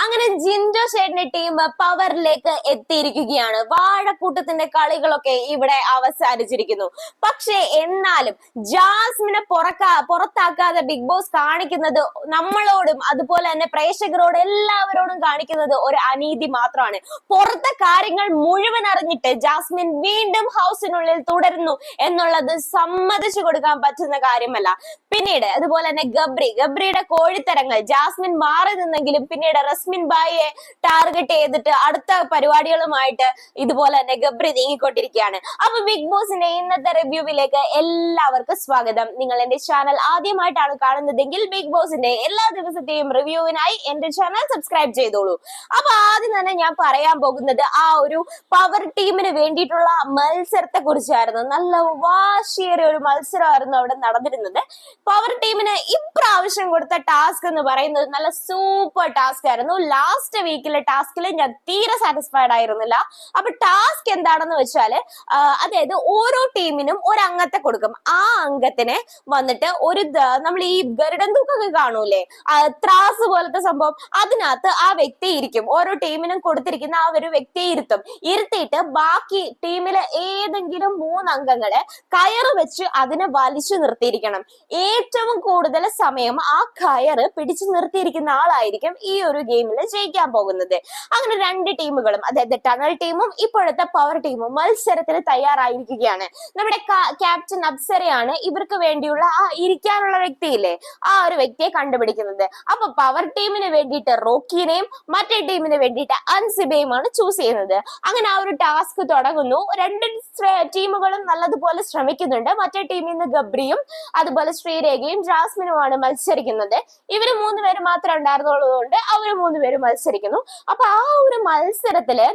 അങ്ങനെ ജിൻഡോ ചേട്ടന്റെ ടീം പവറിലേക്ക് എത്തിയിരിക്കുകയാണ്. വാഴക്കൂട്ടത്തിന്റെ കളികളൊക്കെ ഇവിടെ അവസാനിച്ചിരിക്കുന്നു. പക്ഷെ എന്നാലും ജാസ്മിനെ പുറത്താക്കാതെ ബിഗ് ബോസ് കാണിക്കുന്നത് നമ്മളോടും അതുപോലെ തന്നെ പ്രേക്ഷകരോട് എല്ലാവരോടും കാണിക്കുന്നത് ഒരു അനീതി മാത്രമാണ്. പുറത്തെ കാര്യങ്ങൾ മുഴുവൻ അറിഞ്ഞിട്ട് ജാസ്മിൻ വീണ്ടും ഹൗസിനുള്ളിൽ തുടരുന്നു എന്നുള്ളത് സമ്മതിച്ചു കൊടുക്കാൻ പറ്റുന്ന കാര്യമല്ല. പിന്നീട് അതുപോലെ തന്നെ ഗബ്രിയുടെ കോഴിത്തരങ്ങൾ ജാസ്മിൻ മാറി നിന്നെങ്കിലും പിന്നീട് റസ്മിൻ ബായിയെ ടാർഗറ്റ് ചെയ്തിട്ട് അടുത്ത പരിപാടികളുമായിട്ട് ഇതുപോലെ തന്നെ ഗബ്രി നീങ്ങിക്കൊണ്ടിരിക്കുകയാണ്. അപ്പൊ ബിഗ് ബോസിന്റെ ഇന്നത്തെ റിവ്യൂവിലേക്ക് എല്ലാവർക്കും സ്വാഗതം. നിങ്ങൾ എന്റെ ചാനൽ ആദ്യമായിട്ടാണ് കാണുന്നതെങ്കിൽ ബിഗ് ബോസിന്റെ എല്ലാ ദിവസത്തെയും റിവ്യൂവിനായി എന്റെ ചാനൽ സബ്സ്ക്രൈബ് ചെയ്തോളൂ. അപ്പൊ ആദ്യം തന്നെ ഞാൻ പറയാൻ പോകുന്നത് ആ ഒരു പവർ ടീമിന് വേണ്ടിയിട്ടുള്ള മത്സരത്തെ കുറിച്ചായിരുന്നു. നല്ല വാശിയേറിയ ഒരു മത്സരമായിരുന്നു അവിടെ നടന്നിരുന്നത്. പവർ ടീമിന് ഇപ്രാവശ്യം കൊടുത്ത ടാസ്ക് എന്ന് പറയുന്നത് നല്ല സൂപ്പർ ടാസ്ക് ആയിരുന്നു. ലാസ്റ്റ് വീക്കിലെ ടാസ്കിൽ ഞാൻ തീരെ സാറ്റിസ്ഫൈഡ് ആയിരുന്നില്ല. അപ്പൊ ടാസ്ക് എന്താണെന്ന് വെച്ചാല് അതായത് ഓരോ ടീമിനും ഒരു അംഗത്തെ കൊടുക്കും. ആ അംഗത്തിനെ വന്നിട്ട് ഒരു നമ്മൾ ഈ ഗരുഡൻ തൂക്കൊക്കെ കാണൂലേ, ത്രാസ് പോലത്തെ സംഭവം, അതിനകത്ത് ആ വ്യക്തി ഇരിക്കും. ഓരോ ടീമിനും കൊടുത്തിരിക്കുന്ന ആ ഒരു വ്യക്തിയെ ഇരുത്തിയിട്ട് ബാക്കി ടീമിലെ ഏതെങ്കിലും 3 അംഗങ്ങളെ കയറ് വെച്ച് അതിനെ വലിച്ചു നിർത്തിയിരിക്കണം. ഏറ്റവും കൂടുതൽ സമയം ആ കയറ് പിടിച്ചു നിർത്തിയിരിക്കുന്ന ആളായിരിക്കും ഈ ഒരു ഗെയിമിൽ ജയിക്കാൻ പോകുന്നത്. അങ്ങനെ 2 ടീമുകളും, അതായത് ടണൽ ടീമും ഇപ്പോഴത്തെ പവർ ടീമും മത്സരത്തിന് തയ്യാറായിരിക്കുകയാണ്. നമ്മുടെ ക്യാപ്റ്റൻ അപ്സരയാണ് ഇവർക്ക് വേണ്ടിയുള്ള ആ ഇരിക്കാനുള്ള വ്യക്തിയില്ലേ, ആ ഒരു വ്യക്തിയെ കണ്ടുപിടിക്കുന്നത്. അപ്പൊ പവർ ടീമിന് വേണ്ടിയിട്ട് റോക്കിനെയും മറ്റേ ടീമിന് വേണ്ടിയിട്ട് അൻസിബയുമാണ് ചൂസ് ചെയ്യുന്നത്. അങ്ങനെ ആ ഒരു ടാസ്ക് തുടങ്ങുന്നു. 2 ടീമുകളും നല്ലതുപോലെ ശ്രമിക്കുന്നുണ്ട്. മറ്റേ ടീമിൽ നിന്ന് ഗബ്രിയും അതുപോലെ ശ്രീരേഖയും ജാസ്മിനുമാണ് മത്സരിക്കുന്നത്. ഇവര് 3 പേര് മാത്രമേ ഉണ്ടായിരുന്നുള്ളതുകൊണ്ട് അവര് 3 പേര് മത്സരിക്കുന്നു. അപ്പൊ ആ ഒരു മത്സരത്തില്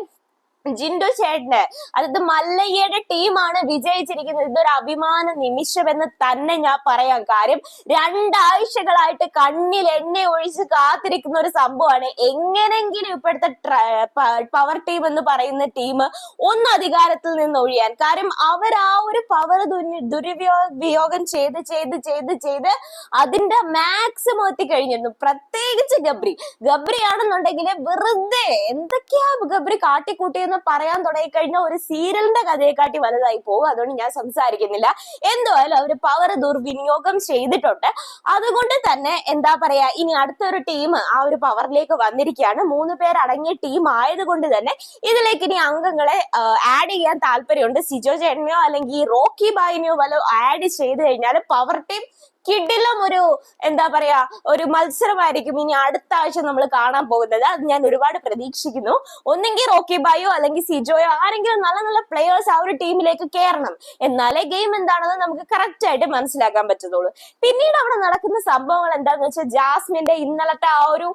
ജിൻഡോ ചേട്ടന്, അതായത് മല്ലയ്യയുടെ ടീമാണ് വിജയിച്ചിരിക്കുന്നത്. ഇതൊരു അഭിമാന നിമിഷം എന്ന് തന്നെ ഞാൻ പറയാം. കാര്യം 2 ആഴ്ചകളായിട്ട് കണ്ണിൽ എണ്ണ ഒഴിച്ച് കാത്തിരിക്കുന്ന ഒരു സംഭവമാണ്. എങ്ങനെങ്കിലും ഇപ്പോഴത്തെ പവർ ടീം എന്ന് പറയുന്ന ടീം ഒന്ന് അധികാരത്തിൽ നിന്ന് ഒഴിയാൻ. കാര്യം അവർ ആ ഒരു പവർ ദുരുപയോഗം ചെയ്ത് അതിന്റെ മാക്സിമം എത്തിക്കഴിഞ്ഞിരുന്നു. പ്രത്യേകിച്ച് ഗബ്രിയാണെന്നുണ്ടെങ്കിൽ വെറുതെ എന്തൊക്കെയാ ഗബ്രി കാട്ടിക്കൂട്ടിയെന്ന് പറയാൻ തുടങ്ങിക്കഴിഞ്ഞാൽ ഒരു സീരിയലിന്റെ കഥയെക്കാട്ടി വലുതായി പോകും. അതുകൊണ്ട് ഞാൻ സംസാരിക്കുന്നില്ല. എന്തായാലും അവര് പവർ ദുർവിനിയോഗം ചെയ്തിട്ടുണ്ട്. അതുകൊണ്ട് തന്നെ എന്താ പറയാ, ഇനി അടുത്തൊരു ടീം ആ ഒരു പവറിലേക്ക് വന്നിരിക്കുകയാണ്. 3 പേരടങ്ങിയ ടീം ആയതുകൊണ്ട് തന്നെ ഇതിലേക്ക് ഇനി അംഗങ്ങളെ ആഡ് ചെയ്യാൻ താല്പര്യമുണ്ട്. സിജോ ചേട്ടനെയോ അല്ലെങ്കിൽ റോക്കി ബായിനെയോ വല്ല ആഡ് ചെയ്ത് കഴിഞ്ഞാൽ പവർ ടീം കിടിലം ഒരു എന്താ പറയാ ഒരു മത്സരമായിരിക്കും ഇനി അടുത്ത ആഴ്ച നമ്മൾ കാണാൻ പോകുന്നത്. അത് ഞാൻ ഒരുപാട് പ്രതീക്ഷിക്കുന്നു. ഒന്നെങ്കിൽ റോക്കി ബായോ അല്ലെങ്കിൽ സിജോയോ ആരെങ്കിലും നല്ല നല്ല പ്ലെയേഴ്സ് ആ ഒരു ടീമിലേക്ക് കയറണം. എന്നാലേ ഗെയിം എന്താണെന്ന് നമുക്ക് കറക്റ്റ് ആയിട്ട് മനസ്സിലാക്കാൻ പറ്റത്തുള്ളൂ. പിന്നീട് അവിടെ നടക്കുന്ന സംഭവങ്ങൾ എന്താന്ന് വെച്ചാൽ ജാസ്മിന്റെ ഇന്നലത്തെ ആ ഒരു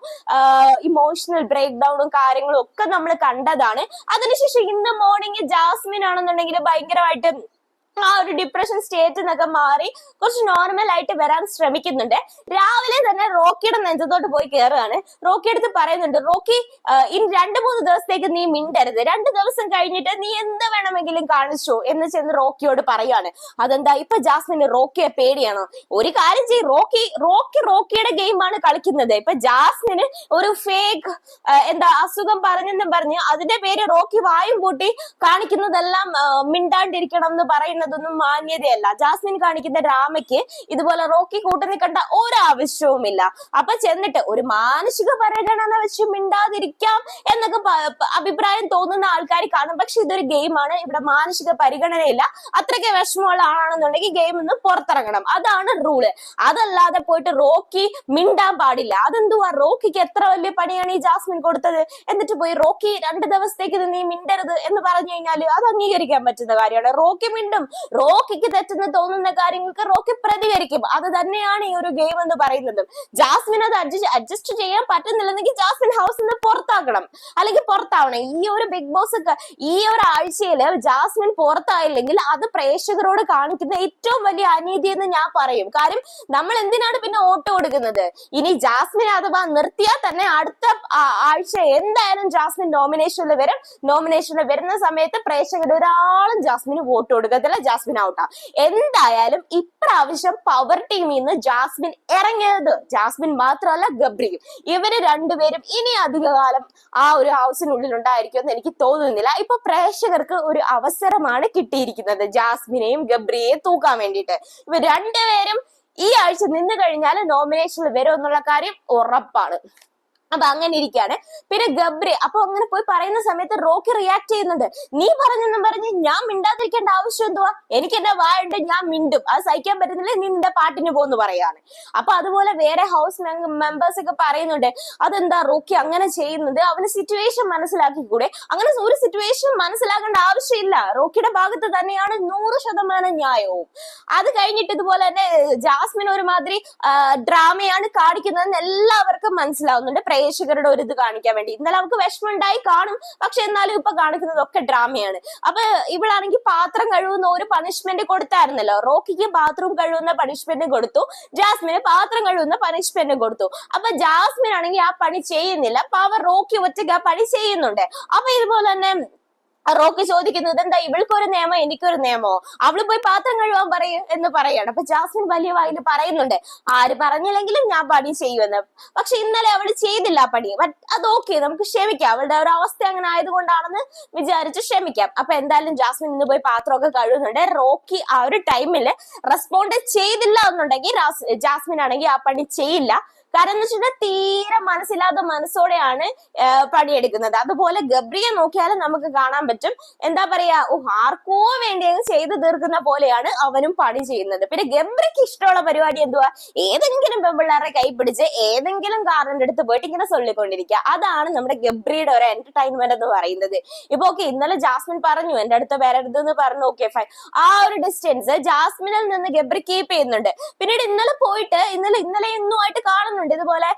ഇമോഷണൽ ബ്രേക്ക് ഡൗണും കാര്യങ്ങളും ഒക്കെ നമ്മൾ കണ്ടതാണ്. അതിനുശേഷം ഇന്ന് മോർണിംഗ് ജാസ്മിൻ ആണെന്നുണ്ടെങ്കിൽ ഭയങ്കരമായിട്ട് ആ ഒരു ഡിപ്രഷൻ സ്റ്റേറ്റ് എന്നൊക്കെ മാറി കുറച്ച് നോർമൽ ആയിട്ട് വരാൻ ശ്രമിക്കുന്നുണ്ട്. രാവിലെ തന്നെ റോക്കിയുടെ നെഞ്ചത്തോട്ട് പോയി കയറുകയാണ്. റോക്കി അടുത്ത് പറയുന്നുണ്ട്, റോക്കി ഇനി 2-3 ദിവസത്തേക്ക് നീ മിണ്ടരുത്, 2 ദിവസം കഴിഞ്ഞിട്ട് നീ എന്ത് വേണമെങ്കിലും കാണിച്ചോ എന്ന് ചെന്ന് റോക്കിയോട് പറയാണ്. അതെന്താ ഇപ്പൊ ജാസ്മിന് റോക്കിയെ പേടിയാണോ? ഒരു കാര്യം ചെയ്യും, റോക്കിയുടെ ഗെയിമാണ് കളിക്കുന്നത്. ഇപ്പൊ ജാസ്മിന് ഒരു ഫേക്ക് അസുഖം പറഞ്ഞെന്നും പറഞ്ഞ് അതിന്റെ പേര് റോക്കി വായും പൂട്ടി കാണിക്കുന്നതെല്ലാം മിണ്ടാണ്ടിരിക്കണം എന്ന് പറയുന്നത് ൊന്നും മാന്യതയല്ല. ജാസ്മിൻ കാണിക്കുന്ന ഡ്രാമയ്ക്ക് ഇതുപോലെ റോക്കി കൂട്ടുനിൽക്കേണ്ട ഒരാവശ്യവുമില്ല. അപ്പൊ ചെന്നിട്ട് ഒരു മാനസിക പരിഗണന വെച്ച് മിണ്ടാതിരിക്കാം എന്നൊക്കെ അഭിപ്രായം തോന്നുന്ന ആൾക്കാർ കാണും. പക്ഷെ ഇതൊരു ഗെയിമാണ്, ഇവിടെ മാനസിക പരിഗണനയില്ല. അത്രയ്ക്ക് വിഷമമുള്ള ആളാണെന്നുണ്ടെങ്കിൽ ഗെയിം നിന്ന് പുറത്തിറങ്ങണം, അതാണ് റൂള്. അതല്ലാതെ പോയിട്ട് റോക്കി മിണ്ടാൻ പാടില്ല. അതെന്തുവാ, റോക്കിക്ക് എത്ര വലിയ പണിയാണ് ഈ ജാസ്മിൻ കൊടുത്തത്. എന്നിട്ട് പോയി റോക്കി 2 ദിവസത്തേക്ക് നീ മിണ്ടരുത് എന്ന് പറഞ്ഞു കഴിഞ്ഞാല് അത് അംഗീകരിക്കാൻ പറ്റുന്ന കാര്യമാണ്. റോക്കി മിണ്ടും. റോക്കിക്ക് തെറ്റെന്ന് തോന്നുന്ന കാര്യങ്ങൾക്ക് റോക്കി പ്രതികരിക്കും. അത് തന്നെയാണ് ഈ ഒരു ഗെയിം എന്ന് പറയുന്നത്. ജാസ്മിൻ അത് അഡ്ജസ്റ്റ് ചെയ്യാൻ പറ്റുന്നില്ലെങ്കിൽ ജാസ്മിൻ ഹൗസിൽ നിന്ന് പുറത്താക്കണം, അല്ലെങ്കിൽ പുറത്താവണം. ഈ ഒരു ബിഗ് ബോസ് ഈ ഒരു ആഴ്ചയില് ജാസ്മിൻ പുറത്തായില്ലെങ്കിൽ അത് പ്രേക്ഷകരോട് കാണിക്കുന്ന ഏറ്റവും വലിയ അനീതി എന്ന് ഞാൻ പറയും. കാര്യം നമ്മൾ എന്തിനാണ് പിന്നെ വോട്ട് കൊടുക്കുന്നത്? ഇനി ജാസ്മിൻ അഥവാ നിർത്തിയാൽ തന്നെ അടുത്ത ആഴ്ച എന്തായാലും ജാസ്മിൻ നോമിനേഷനിൽ വരും. നോമിനേഷനിൽ വരുന്ന സമയത്ത് പ്രേക്ഷകർ ഒരാളും ജാസ്മിന് വോട്ട് കൊടുക്കത്തില്ല, ജാസ്മിൻ ഔട്ടാ. എന്തായാലും ഇപ്രാവശ്യം പവർ ടീമിൽ നിന്ന് ജാസ്മിൻ ഇറങ്ങിയത് ജാസ്മിൻ മാത്രമല്ല ഗബ്രിയും. ഇവര് രണ്ടുപേരും ഇനി അധികകാലം ആ ഒരു ഹൗസിനുള്ളിൽ ഉണ്ടായിരിക്കുമെന്ന് എനിക്ക് തോന്നുന്നില്ല. ഇപ്പൊ പ്രേക്ഷകർക്ക് ഒരു അവസരമാണ് കിട്ടിയിരിക്കുന്നത് ജാസ്മിനെയും ഗബ്രിയെയും തൂക്കാൻ വേണ്ടിയിട്ട്. ഇവർ രണ്ടുപേരും ഈ ആഴ്ച നിന്ന് കഴിഞ്ഞാൽ നോമിനേഷനിൽ വരും എന്നുള്ള കാര്യം ഉറപ്പാണ്. അപ്പൊ അങ്ങനെ ഇരിക്കാണ്. പിന്നെ ഗബ്രി അപ്പൊ അങ്ങനെ പോയി പറയുന്ന സമയത്ത് റോക്കി റിയാക്ട് ചെയ്യുന്നുണ്ട്. നീ പറഞ്ഞെന്നും പറഞ്ഞ് ഞാൻ മിണ്ടാതിരിക്കേണ്ട ആവശ്യം എന്തുവാ? എനിക്ക് എന്റെ വായുണ്ട്, ഞാൻ മിണ്ടും. അത് സഹിക്കാൻ പറ്റുന്നില്ല, നീ നിന്റെ പാട്ടിന് പോന്ന് പറയാണ്. അപ്പൊ അതുപോലെ വേറെ ഹൗസ് മെമ്പേഴ്സ് ഒക്കെ പറയുന്നുണ്ട്, അതെന്താ റോക്കി അങ്ങനെ ചെയ്യുന്നത്? അവന് സിറ്റുവേഷൻ മനസ്സിലാക്കിക്കൂടെ? അങ്ങനെ ഒരു സിറ്റുവേഷൻ മനസ്സിലാക്കേണ്ട ആവശ്യമില്ല. റോക്കിയുടെ ഭാഗത്ത് തന്നെയാണ് 100% ന്യായവും. അത് കഴിഞ്ഞിട്ട് ഇതുപോലെ തന്നെ ജാസ്മിൻ ഒരുമാതിരി ഡ്രാമയാണ് കാണിക്കുന്നതെന്ന് എല്ലാവർക്കും മനസ്സിലാവുന്നുണ്ട്, പ്രേക്ഷകരുടെ ഒരു ഇത് കാണിക്കാൻ വേണ്ടി. ഇന്നലെ അവർക്ക് വിഷമമുണ്ടായി കാണും, പക്ഷെ എന്നാലും ഇപ്പൊ കാണിക്കുന്നതൊക്കെ ഡ്രാമയാണ്. അപ്പൊ ഇവളാണെങ്കിൽ പാത്രം കഴുകുന്ന ഒരു പണിഷ്മെന്റ് കൊടുത്തായിരുന്നല്ലോ. റോക്കിക്ക് ബാത്റൂം കഴുകുന്ന പണിഷ്മെന്റ് കൊടുത്തു, ജാസ്മിന് പാത്രം കഴുകുന്ന പണിഷ്മെന്റ് കൊടുത്തു. അപ്പൊ ജാസ്മിൻ ആണെങ്കിൽ ആ പണി ചെയ്യുന്നില്ല, പവർ റോക്കി ഒറ്റയ്ക്ക് ആ പണി ചെയ്യുന്നുണ്ട്. അപ്പൊ ഇതുപോലെ തന്നെ റോക്കി ചോദിക്കുന്നത്, എന്താ ഇവൾക്കൊരു നിയമം എനിക്കൊരു നിയമോ? അവള് പോയി പാത്രം കഴുകാൻ എന്ന് പറയാണ്. അപ്പൊ ജാസ്മിൻ വലിയ വായിൽ പറയുന്നുണ്ട്, ആര് പറഞ്ഞില്ലെങ്കിലും ഞാൻ പണി ചെയ്യുമെന്ന്. പക്ഷെ ഇന്നലെ അവള് ചെയ്തില്ല ആ പണി. അത് ഓക്കെ, നമുക്ക് ക്ഷമിക്കാം, അവളുടെ ഒരു അവസ്ഥ അങ്ങനെ ആയതുകൊണ്ടാണെന്ന് വിചാരിച്ച് ക്ഷമിക്കാം. അപ്പൊ എന്തായാലും ജാസ്മിൻ ഇന്ന് പോയി പാത്രമൊക്കെ കഴുകുന്നുണ്ട്. റോക്കി ആ ഒരു ടൈമിൽ റെസ്പോണ്ട് ചെയ്തില്ല എന്നുണ്ടെങ്കിൽ ജാസ്മിൻ ആണെങ്കിൽ ആ പണി ചെയ്യില്ല. കാരണം എന്ന് വെച്ചിട്ടുണ്ടെങ്കിൽ തീരെ മനസ്സില്ലാത്ത മനസ്സോടെയാണ് പണിയെടുക്കുന്നത്. അതുപോലെ ഗബ്രിയെ നോക്കിയാലും നമുക്ക് കാണാൻ പറ്റും, എന്താ പറയാ, ആർക്കോ വേണ്ടി ചെയ്തു തീർക്കുന്ന പോലെയാണ് അവനും പണി ചെയ്യുന്നത്. പിന്നെ ഗബ്രിക്ക് ഇഷ്ടമുള്ള പരിപാടി എന്തുവാ? ഏതെങ്കിലും പെൺപിള്ളേരെ കൈ പിടിച്ച് ഏതെങ്കിലും കാറിന്റെ അടുത്ത് പോയിട്ട് ഇങ്ങനെ ചൊല്ലിക്കൊണ്ടിരിക്കുക. അതാണ് നമ്മുടെ ഗബ്രിയുടെ ഒരു എന്റർടൈൻമെന്റ് എന്ന് പറയുന്നത്. ഇപ്പൊ ഓക്കെ, ഇന്നലെ ജാസ്മിൻ പറഞ്ഞു എന്റെ അടുത്ത് വരരുതെന്ന് പറഞ്ഞു, ഓക്കെ ഫൈൻ. ആ ഒരു ഡിസ്റ്റൻസ് ജാസ്മിനിൽ നിന്ന് ഗബ്രി കീപ്പ് ചെയ്യുന്നുണ്ട്. പിന്നീട് ഇന്നലെ പോയിട്ട് ഇന്നലെ ഇന്നുമായിട്ട് കാണുന്നുണ്ട് ഇതുപോലെ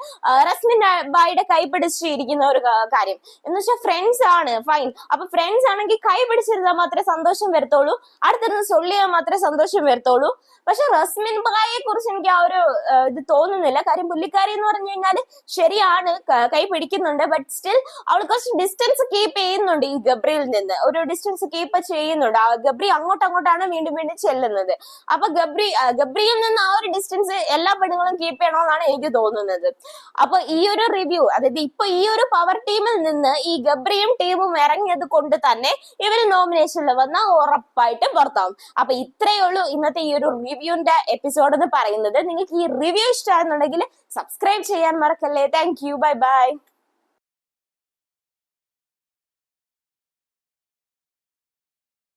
റസ്മിൻ ബായിയുടെ കൈ പിടിച്ചിരിക്കുന്ന ഒരു കാര്യം. എന്ന് വെച്ചാൽ ഫ്രണ്ട്സ് ആണ്, ഫൈൻ. അപ്പൊ ഫ്രണ്ട്സ് ആണെങ്കിൽ കൈ പിടിച്ചിരുന്നാൽ മാത്രമേ സന്തോഷം വരത്തുള്ളൂ, അടുത്തിരുന്ന് സൊല്ലിയാൽ മാത്രമേ സന്തോഷം വരത്തുള്ളൂ. പക്ഷെ റസ്മിൻ ബായെ കുറിച്ച് എനിക്ക് ആ ഒരു ഇത് തോന്നുന്നില്ല. കാര്യം പുള്ളിക്കാരി എന്ന് പറഞ്ഞു കഴിഞ്ഞാൽ ശരിയാണ്, കൈ പിടിക്കുന്നുണ്ട്, ബട്ട് സ്റ്റിൽ അവൾ കുറച്ച് ഡിസ്റ്റൻസ് കീപ്പ് ചെയ്യുന്നുണ്ട്. ഈ ഗബ്രിയിൽ നിന്ന് ഒരു ഡിസ്റ്റൻസ് കീപ്പ് ചെയ്യുന്നുണ്ട്. ഗബ്രി അങ്ങോട്ടാണ് വീണ്ടും വീണ്ടും ചെല്ലുന്നത്. അപ്പൊ ഗബ്രിയിൽ നിന്ന് ആ ഒരു ഡിസ്റ്റൻസ് എല്ലാ പെണ്ണുങ്ങളും കീപ്പ് ചെയ്യണമെന്നാണ് എനിക്ക് തോന്നുന്നത്. അപ്പൊ ഈ ഒരു റിവ്യൂ, അതായത് ഇപ്പൊ ഈ ഒരു പവർ ടീമിൽ നിന്ന് ഈ ഗബ്രിയും ടീമും ഇറങ്ങിയത് കൊണ്ട് തന്നെ ഇവര് നോമിനേഷനിൽ വന്നാൽ ഉറപ്പായിട്ടും പുറത്താവും. അപ്പൊ ഇത്രയേ ഉള്ളൂ ഇന്നത്തെ ഈ ഒരു റിവ്യൂന്റെ എപ്പിസോഡ് എന്ന് പറയുന്നത്. നിങ്ങൾക്ക് ഈ റിവ്യൂ ഇഷ്ടമാണെന്നുണ്ടെങ്കിൽ സബ്സ്ക്രൈബ് ചെയ്യാൻ മറക്കല്ലേ. Thank you, bye bye.